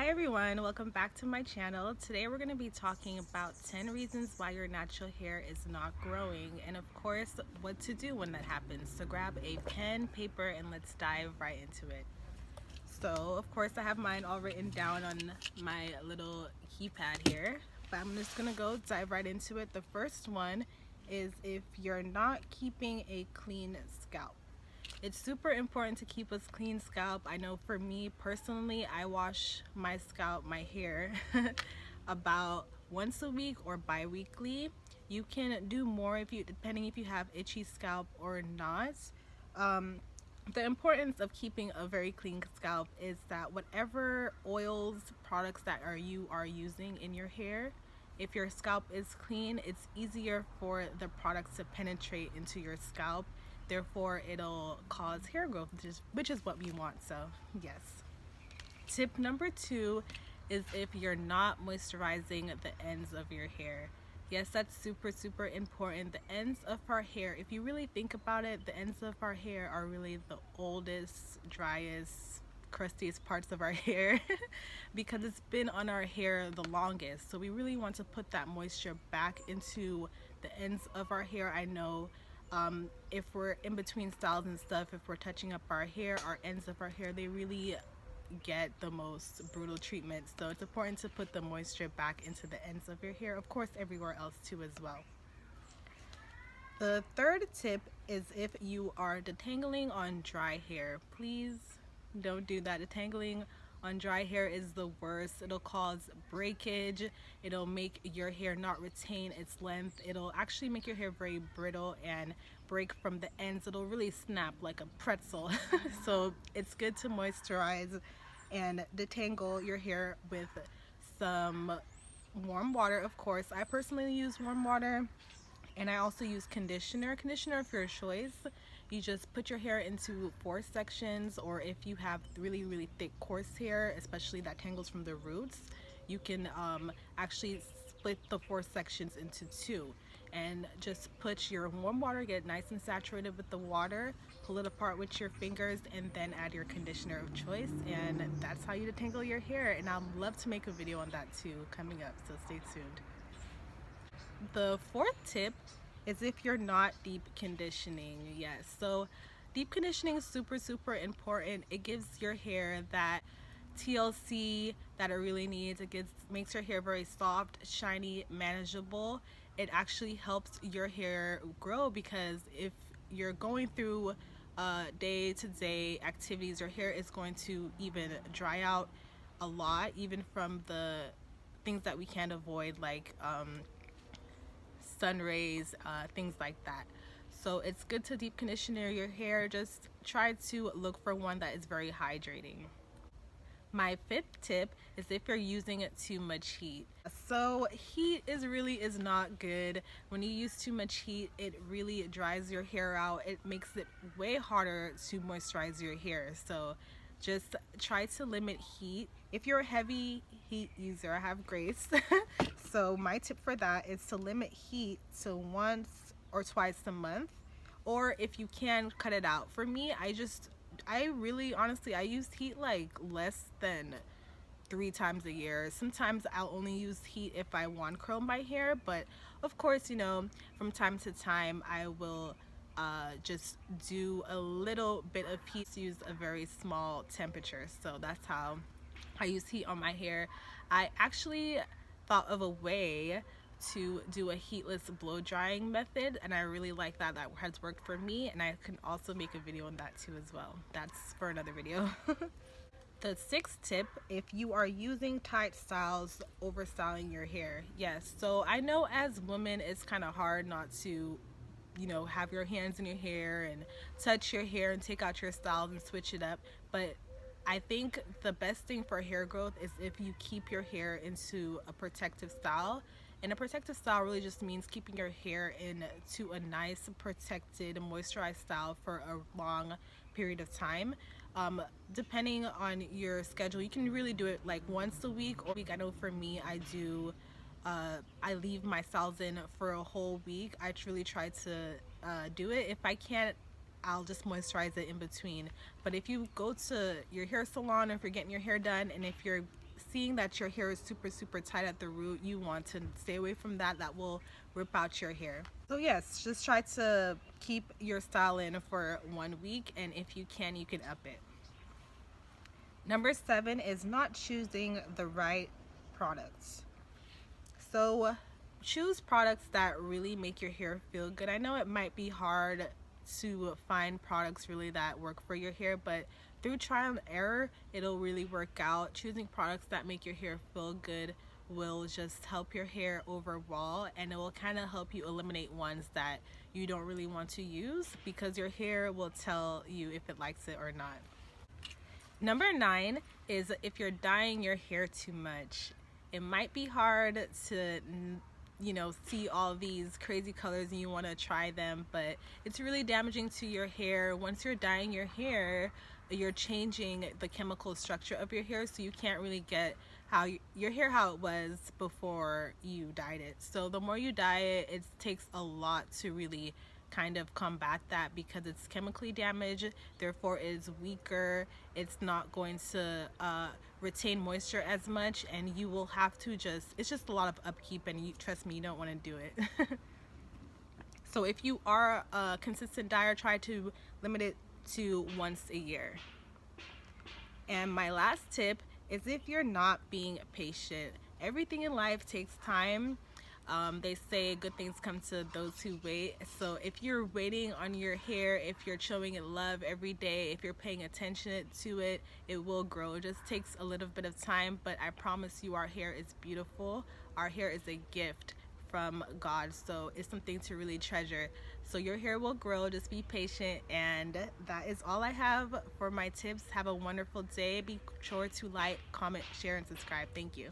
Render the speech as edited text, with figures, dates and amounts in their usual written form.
Hi everyone, welcome back to my channel. Today we're going to be talking about 10 reasons why your natural hair is not growing, and of course what to do when that happens. So grab a pen, paper, and let's dive right into it. So of course I have mine all written down on my little keypad here, but I'm just going to go dive right into it. The first one is if you're not keeping a clean scalp. It's super important to keep a clean scalp. I know for me personally, I wash my scalp, my hair, about once a week or bi-weekly. You can do more depending if you have itchy scalp or not. The importance of keeping a very clean scalp is that whatever oils, products that you are using in your hair, if your scalp is clean, it's easier for the products to penetrate into your scalp. Therefore, it'll cause hair growth, which is what we want. So, yes. Tip number 2 is if you're not moisturizing the ends of your hair. Yes, that's super important. The ends of our hair, if you really think about it, the ends of our hair are really the oldest, driest, crustiest parts of our hair because it's been on our hair the longest. So we really want to put that moisture back into the ends of our hair. I know if we're in between styles and stuff, if we're touching up our hair, our ends of our hair, they really get the most brutal treatment. So it's important to put the moisture back into the ends of your hair, of course everywhere else too as well. The third tip is if you are detangling on dry hair, please don't do that. Detangling on dry hair is the worst. It'll cause breakage. It'll make your hair not retain its length. It'll actually make your hair very brittle and break from the ends. It'll really snap like a pretzel. So it's good to moisturize and detangle your hair with some warm water. Of course, I personally use warm water, and I also use conditioner of your choice. You just put your hair into 4 sections, or if you have really thick coarse hair, especially that tangles from the roots, you can actually split the 4 sections into 2 and just put your warm water, get it nice and saturated with the water, pull it apart with your fingers, and then add your conditioner of choice, and that's how you detangle your hair. And I'd love to make a video on that too coming up, so stay tuned. The fourth tip is if you're not deep conditioning. Yes, so deep conditioning is super important. It gives your hair that TLC that it really needs. Makes your hair very soft, shiny, manageable. It actually helps your hair grow, because if you're going through day-to-day activities, your hair is going to even dry out a lot, even from the things that we can't avoid, like sun rays, things like that. So it's good to deep condition your hair. Just try to look for one that is very hydrating. My fifth tip is if you're using too much heat. So heat is not good. When you use too much heat, it really dries your hair out. It makes it way harder to moisturize your hair. So just try to limit heat. If you're a heavy heat user, I have grace. So my tip for that is to limit heat to once or twice a month, or if you can, cut it out. For me, I really honestly, I use heat like less than 3 times a year. Sometimes I'll only use heat if I want to curl my hair, but of course, you know, from time to time I will just do a little bit of heat, use a very small temperature. So that's how I use heat on my hair. I actually thought of a way to do a heatless blow drying method, and I really like that. That has worked for me, and I can also make a video on that too as well. That's for another video. The sixth tip, if you are using tight styles, overstyling your hair. Yes, so I know as women it's kind of hard not to, you know, have your hands in your hair and touch your hair and take out your styles and switch it up, but I think the best thing for hair growth is if you keep your hair into a protective style. And a protective style really just means keeping your hair into a nice, protected, moisturized style for a long period of time. Depending on your schedule, you can really do it like once a week or week. I know for me, I leave my styles in for a whole week. I truly try to do it. If I can't, I'll just moisturize it in between. But if you go to your hair salon, or if you're getting your hair done, and if you're seeing that your hair is super tight at the root, you want to stay away from that. That will rip out your hair. So yes, just try to keep your style in for 1 week, and if you can, you can up it. Number 7 is not choosing the right products. So choose products that really make your hair feel good. I know it might be hard to find products really that work for your hair, but through trial and error, it'll really work out. Choosing products that make your hair feel good will just help your hair overall, and it will kind of help you eliminate ones that you don't really want to use, because your hair will tell you if it likes it or not. Number 9 is if you're dyeing your hair too much. It might be hard to see all these crazy colors and you want to try them, but it's really damaging to your hair. Once you're dyeing your hair, you're changing the chemical structure of your hair, so you can't really get your hair how it was before you dyed it. So the more you dye it, it takes a lot to really kind of combat that, because it's chemically damaged, therefore is weaker. It's not going to retain moisture as much, and you will have to it's just a lot of upkeep, and trust me, you don't want to do it. So if you are a consistent dyer, try to limit it to once a year. And my last tip is if you're not being patient. Everything in life takes time. They say good things come to those who wait. So if you're waiting on your hair, if you're showing it love every day, if you're paying attention to it, it will grow. It just takes a little bit of time, but I promise you, our hair is beautiful. Our hair is a gift from God, so it's something to really treasure. So your hair will grow, just be patient. And that is all I have for my tips. Have a wonderful day. Be sure to like, comment, share, and subscribe. Thank you.